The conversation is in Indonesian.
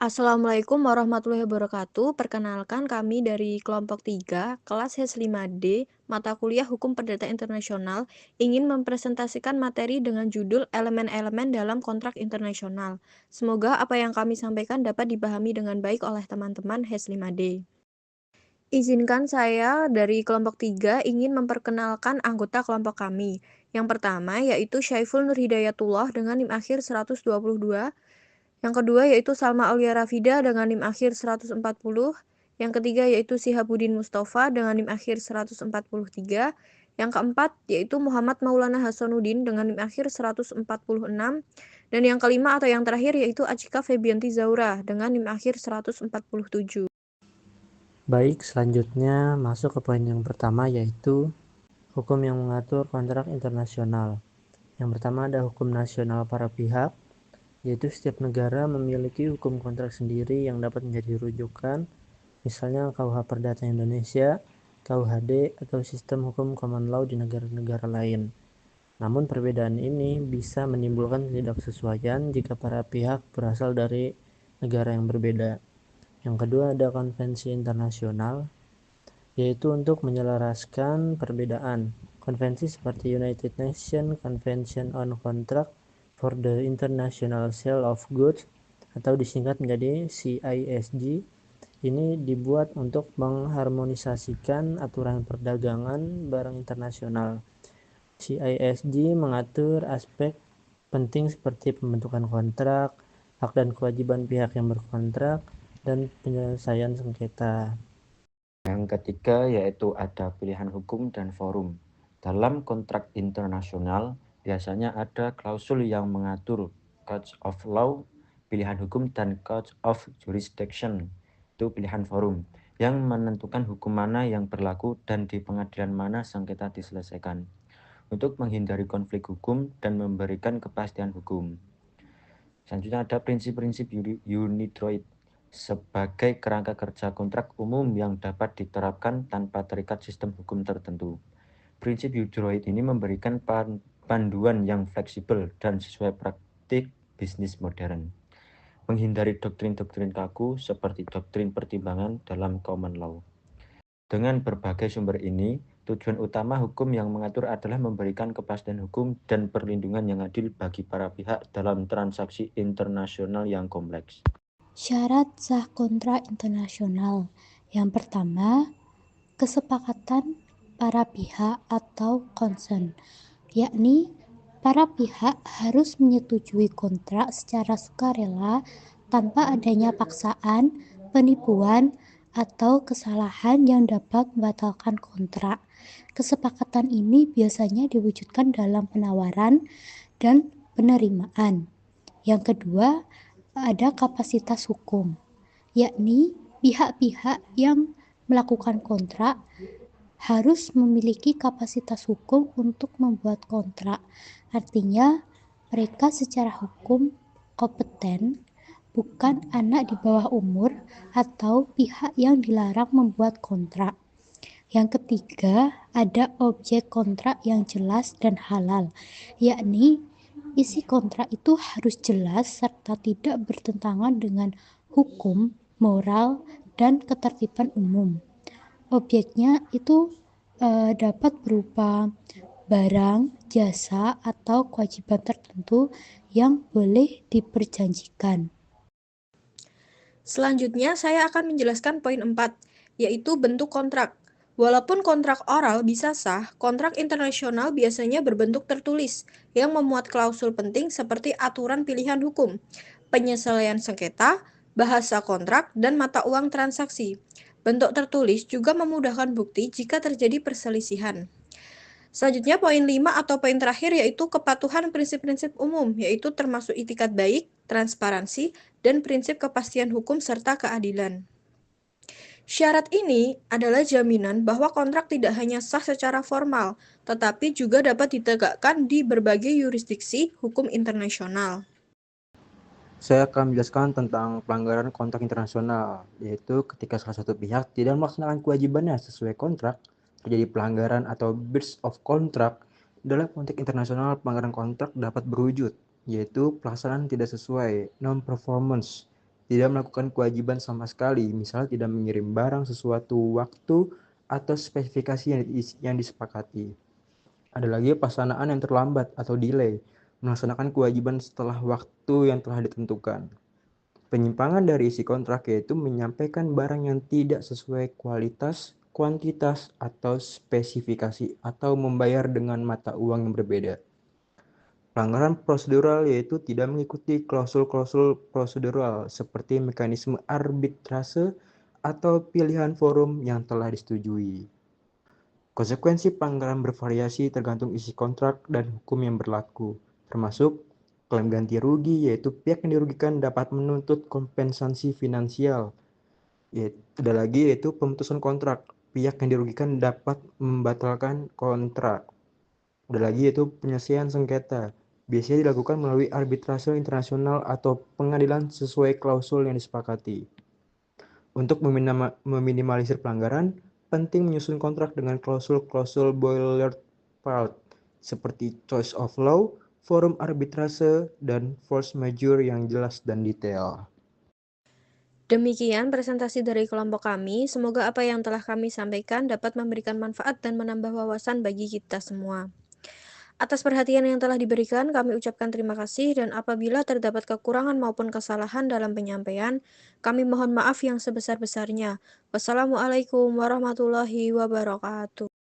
Assalamualaikum warahmatullahi wabarakatuh. Perkenalkan kami dari kelompok 3, kelas HES 5D, mata kuliah Hukum Perdata Internasional, ingin mempresentasikan materi dengan judul Elemen-elemen dalam Kontrak Internasional. Semoga apa yang kami sampaikan dapat dipahami dengan baik oleh teman-teman HES 5D. Izinkan saya dari kelompok 3 ingin memperkenalkan anggota kelompok kami. Yang pertama yaitu Syaiful Nur Hidayatullah dengan NIM akhir 122. Yang kedua yaitu Salma Aulia Rafida dengan NIM akhir 140. Yang ketiga yaitu Sihabuddin Mustafa dengan NIM akhir 143. Yang keempat yaitu Muhammad Maulana Hasanuddin dengan NIM akhir 146. Dan yang kelima atau yang terakhir yaitu Acika Febianti Zaura dengan NIM akhir 147. Baik, selanjutnya masuk ke poin yang pertama yaitu hukum yang mengatur kontrak internasional. Yang pertama ada hukum nasional para pihak, yaitu setiap negara memiliki hukum kontrak sendiri yang dapat menjadi rujukan, misalnya KUH Perdata Indonesia, KUHD, atau sistem hukum common law di negara-negara lain. Namun perbedaan ini bisa menimbulkan ketidaksesuaian jika para pihak berasal dari negara yang berbeda. Yang kedua ada konvensi internasional, yaitu untuk menyelaraskan perbedaan. Konvensi seperti United Nations Convention on Contract for the International Sale of Goods atau disingkat menjadi CISG ini dibuat untuk mengharmonisasikan aturan perdagangan barang internasional. CISG mengatur aspek penting seperti pembentukan kontrak, hak dan kewajiban pihak yang berkontrak, dan penyelesaian sengketa. Yang ketiga yaitu ada pilihan hukum dan forum. Dalam kontrak internasional biasanya ada klausul yang mengatur Codes of Law, pilihan hukum, dan Codes of Jurisdiction, itu pilihan forum, yang menentukan hukum mana yang berlaku dan di pengadilan mana sengketa diselesaikan, untuk menghindari konflik hukum dan memberikan kepastian hukum. Selanjutnya ada prinsip-prinsip UNIDROIT sebagai kerangka kerja kontrak umum yang dapat diterapkan tanpa terikat sistem hukum tertentu. Prinsip UNIDROIT ini memberikan panduan yang fleksibel dan sesuai praktik bisnis modern, menghindari doktrin-doktrin kaku seperti doktrin pertimbangan dalam common law. Dengan berbagai sumber ini, tujuan utama hukum yang mengatur adalah memberikan kepastian hukum dan perlindungan yang adil bagi para pihak dalam transaksi internasional yang kompleks. Syarat sah kontrak internasional. Yang pertama, kesepakatan para pihak atau concern, yakni para pihak harus menyetujui kontrak secara sukarela tanpa adanya paksaan, penipuan, atau kesalahan yang dapat membatalkan kontrak. Kesepakatan ini biasanya diwujudkan dalam penawaran dan penerimaan. Yang kedua, ada kapasitas hukum, yakni pihak-pihak yang melakukan kontrak harus memiliki kapasitas hukum untuk membuat kontrak. Artinya, mereka secara hukum kompeten, bukan anak di bawah umur atau pihak yang dilarang membuat kontrak. Yang ketiga, ada objek kontrak yang jelas dan halal, yakni isi kontrak itu harus jelas serta tidak bertentangan dengan hukum, moral, dan ketertiban umum. Objeknya itu dapat berupa barang, jasa, atau kewajiban tertentu yang boleh diperjanjikan. Selanjutnya, saya akan menjelaskan poin 4, yaitu bentuk kontrak. Walaupun kontrak oral bisa sah, kontrak internasional biasanya berbentuk tertulis, yang memuat klausul penting seperti aturan pilihan hukum, penyelesaian sengketa, bahasa kontrak, dan mata uang transaksi. Bentuk tertulis juga memudahkan bukti jika terjadi perselisihan. Selanjutnya poin 5 atau poin terakhir yaitu kepatuhan prinsip-prinsip umum, yaitu termasuk itikat baik, transparansi, dan prinsip kepastian hukum serta keadilan. Syarat ini adalah jaminan bahwa kontrak tidak hanya sah secara formal, tetapi juga dapat ditegakkan di berbagai yurisdiksi hukum internasional. Saya akan menjelaskan tentang pelanggaran kontrak internasional, yaitu ketika salah satu pihak tidak melaksanakan kewajibannya sesuai kontrak, terjadi pelanggaran atau breach of contract. Dalam konteks internasional, pelanggaran kontrak dapat berwujud, yaitu pelaksanaan tidak sesuai, non-performance, tidak melakukan kewajiban sama sekali, misalnya tidak mengirim barang sesuatu waktu atau spesifikasi yang disepakati. Ada lagi pelaksanaan yang terlambat atau delay, melaksanakan kewajiban setelah waktu yang telah ditentukan. Penyimpangan dari isi kontrak yaitu menyampaikan barang yang tidak sesuai kualitas, kuantitas, atau spesifikasi, atau membayar dengan mata uang yang berbeda. Pelanggaran prosedural yaitu tidak mengikuti klausul-klausul prosedural seperti mekanisme arbitrase atau pilihan forum yang telah disetujui. Konsekuensi pelanggaran bervariasi tergantung isi kontrak dan hukum yang berlaku, termasuk klaim ganti rugi yaitu pihak yang dirugikan dapat menuntut kompensasi finansial. Ada lagi yaitu pemutusan kontrak, pihak yang dirugikan dapat membatalkan kontrak. Ada lagi yaitu penyelesaian sengketa, biasanya dilakukan melalui arbitrase internasional atau pengadilan sesuai klausul yang disepakati. Untuk meminimalisir pelanggaran, penting menyusun kontrak dengan klausul-klausul boilerplate seperti choice of law, forum arbitrase, dan force majeure yang jelas dan detail. Demikian presentasi dari kelompok kami. Semoga apa yang telah kami sampaikan dapat memberikan manfaat dan menambah wawasan bagi kita semua. Atas perhatian yang telah diberikan, kami ucapkan terima kasih dan apabila terdapat kekurangan maupun kesalahan dalam penyampaian, kami mohon maaf yang sebesar-besarnya. Wassalamualaikum warahmatullahi wabarakatuh.